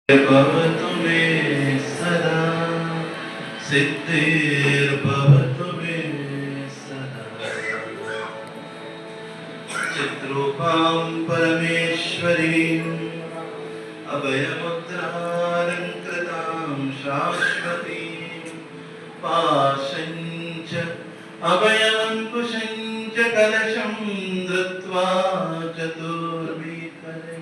भवतु मे सदा सिद्धिर्भवतु मे सदा चिद्रूपां परमेश्वरीम् अभयमुद्रालङ्कृतां शाश्वतीं पाशं च अभयमङ्कुशं च कलशं धृत्वा चतुर्विकरे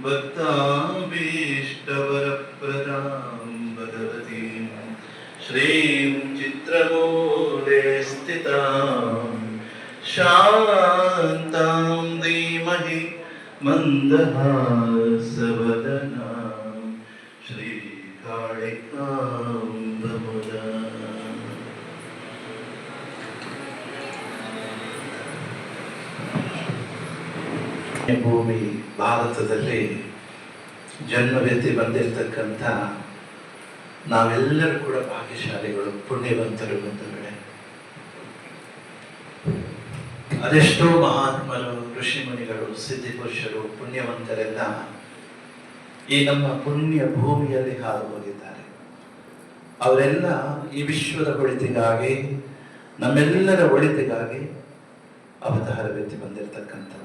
भक्ताभीष्टवरप्रदां भगवतीं श्रीं चित्रमूले स्थितां शान्तां धीमहि मन्दहासवदनां श्रीकालिकां प्रमुदाम्। ಭೂಮಿ ಭಾರತದಲ್ಲಿ ಜನ್ಮವೆತ್ತಿ ಬಂದಿರತಕ್ಕಂಥ ನಾವೆಲ್ಲರೂ ಕೂಡ ಭಾಗ್ಯಶಾಲಿಗಳು, ಪುಣ್ಯವಂತರು ಬಂಧುಗಳೇ. ಅದೆಷ್ಟೋ ಮಹಾತ್ಮರು, ಋಷಿಮುನಿಗಳು, ಸಿದ್ಧಿಪುರುಷರು, ಪುಣ್ಯವಂತರೆಲ್ಲ ಈ ನಮ್ಮ ಪುಣ್ಯ ಭೂಮಿಯಲ್ಲಿ ಹಾದು ಹೋಗಿದ್ದಾರೆ. ಅವರೆಲ್ಲ ಈ ವಿಶ್ವದ ಒಳಿತಿಗಾಗಿ, ನಮ್ಮೆಲ್ಲರ ಒಳಿತಿಗಾಗಿ ಅವತಾರವೆತ್ತಿ ಬಂದಿರತಕ್ಕಂಥವರು.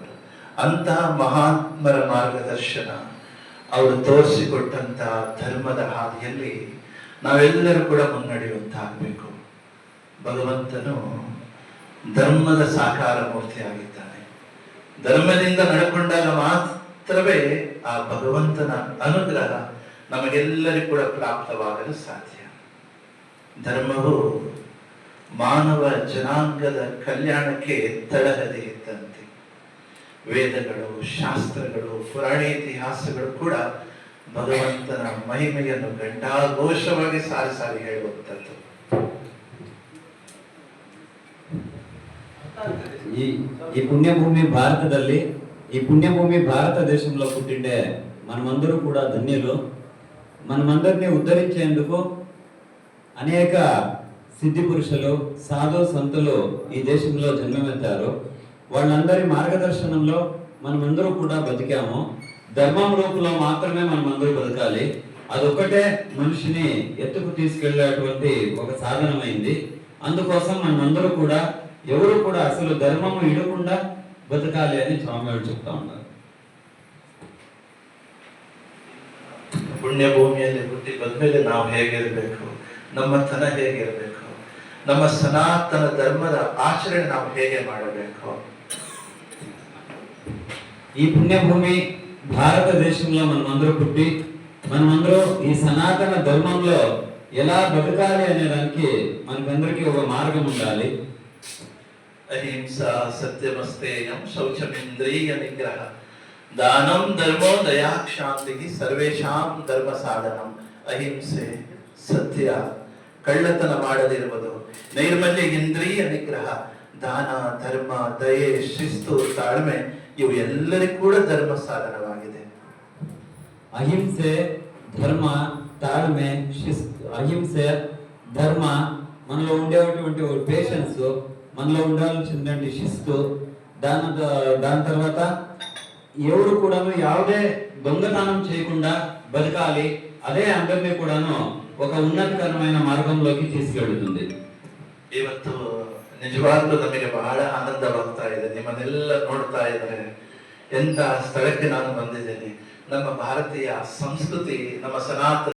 ಅಂತಹ ಮಹಾತ್ಮರ ಮಾರ್ಗದರ್ಶನ, ಅವರು ತೋರಿಸಿಕೊಟ್ಟಂತ ಧರ್ಮದ ಹಾದಿಯಲ್ಲಿ ನಾವೆಲ್ಲರೂ ಕೂಡ ಮುನ್ನಡೆಯುವಂತಾಗಬೇಕು. ಭಗವಂತನು ಧರ್ಮದ ಸಾಕಾರ ಮೂರ್ತಿಯಾಗಿದ್ದಾನೆ. ಧರ್ಮದಿಂದ ನಡ್ಕೊಂಡಾಗ ಮಾತ್ರವೇ ಆ ಭಗವಂತನ ಅನುಗ್ರಹ ನಮಗೆಲ್ಲರಿಗೂ ಕೂಡ ಪ್ರಾಪ್ತವಾಗಲು ಸಾಧ್ಯ. ಧರ್ಮವು ಮಾನವ ಜನಾಂಗದ ಕಲ್ಯಾಣಕ್ಕೆ ತಳಹದಿ ಇದ್ದಂತೆ. ವೇದಗಳು, ಶಾಸ್ತ್ರಗಳು, ಪುರಾಣ ಇತಿಹಾಸಗಳು ಕೂಡ ಭಗವಂತನ ಮಹಿಮೆಯನ್ನು ಘಂಟಾಘೋಷವಾಗಿ ಸಾರಿ ಸಾರಿ ಹೇಳುವಂಥದ್ದು. ఈ పుణ్యభూమి భారతದಲ್ಲಿ, ఈ పుణ్యభూమి భారతదేశంలో పుట్టిండే మనమందరూ కూడా ధన్యులు. మనమందరినీ ఉద్ధరించేందుకు అనేక సిద్ధి పురుషులు, సాధు సంతులు ఈ దేశంలో జన్మమెత్తారు. వాళ్ళందరి మార్గదర్శనంలో మనమందరూ కూడా బతికాము. ధర్మం రూపంలో మాత్రమే మనమందరూ బతకాలి. అదొక్కటే మనిషిని ఎత్తుకు తీసుకెళ్లేటువంటి ఒక సాధనమైంది. అందుకోసం మనమందరూ కూడా ఎవరు కూడా అసలు ధర్మము ఇడకుండా బతకాలి అని స్వామివారు చెప్తా ఉన్నారు. ಪುಣ್ಯ ಭೂಮಿಯಲ್ಲಿ ಹುಟ್ಟಿ ಬಂದ್ಮೇಲೆ ನಾವು ಹೇಗಿರಬೇಕು, ನಮ್ಮತನ ಹೇಗಿರಬೇಕು, ನಮ್ಮ ಸನಾತನ ಧರ್ಮದ ಆಚರಣೆ ನಾವು ಹೇಗೆ ಮಾಡಬೇಕು. ఈ పుణ్యభూమి భారతదేశంలో మనమందరూ పుట్టి మనమందరూ ఈ సనాతన ధర్మంలో ఎలా బతకాలి అనే దానికి మనకందరికీ ఒక మార్గం ఉండాలి. అహింసా సత్యమస్తేయం శౌచమింద్రియ నిగ్రహ దానం ధర్మో దయా ಕ್ಷಾಂತಿ ಸರ್ವೇಷಾಂ ಧರ್ಮ ಸಾಧನಂ. ಅಹಿಂಸೆ, ಸತ್ಯ, ಕಳ್ಳತನ ಮಾಡದಿರುವುದು, ನೈರ್ಮಲ್ಯ, ಇಂದ್ರಿಯ ನಿಗ್ರಹ, ದಾನ, ಧರ್ಮ, ದಯೆ, ಶಿಸ್ತು, ತಾಳ್ಮೆ ಇವು ಎಲ್ಲರಿಗೂ ಕೂಡ ಧರ್ಮ ಸಾಧನವಾಗಿದೆ. ಅಹಿಂಸೆ, ಧರ್ಮ, ತಾಳ್ಮೆ, ಶಿಸ್ತು, అహింసే, ధర్మ, మనలో ఉండేటువంటి పేషెన్స్, మనలో ఉండాల్సినటువంటి శిస్తు, దాని తర్వాత ఎవరు కూడాను ಯಾವುದೇ దొంగతనం చేయకుండా బతకాలి. అదే అందరినీ కూడాను ఒక ఉన్నతకరమైన మార్గంలోకి తీసుకెళ్తుంది. ಇವತ್ತು ನಿಜವಾಗ್ಲೂ ನಮಗೆ ಬಹಳ ಆನಂದವಾಗ್ತಾ ಇದೆ. ನಿಮ್ಮನ್ನೆಲ್ಲ ನೋಡ್ತಾ ಇದ್ರೆ ಎಂತ ಸ್ಥಳಕ್ಕೆ ನಾನು ಬಂದಿದ್ದೇನೆ. ನಮ್ಮ ಭಾರತೀಯ ಸಂಸ್ಕೃತಿ, ನಮ್ಮ ಸನಾತನ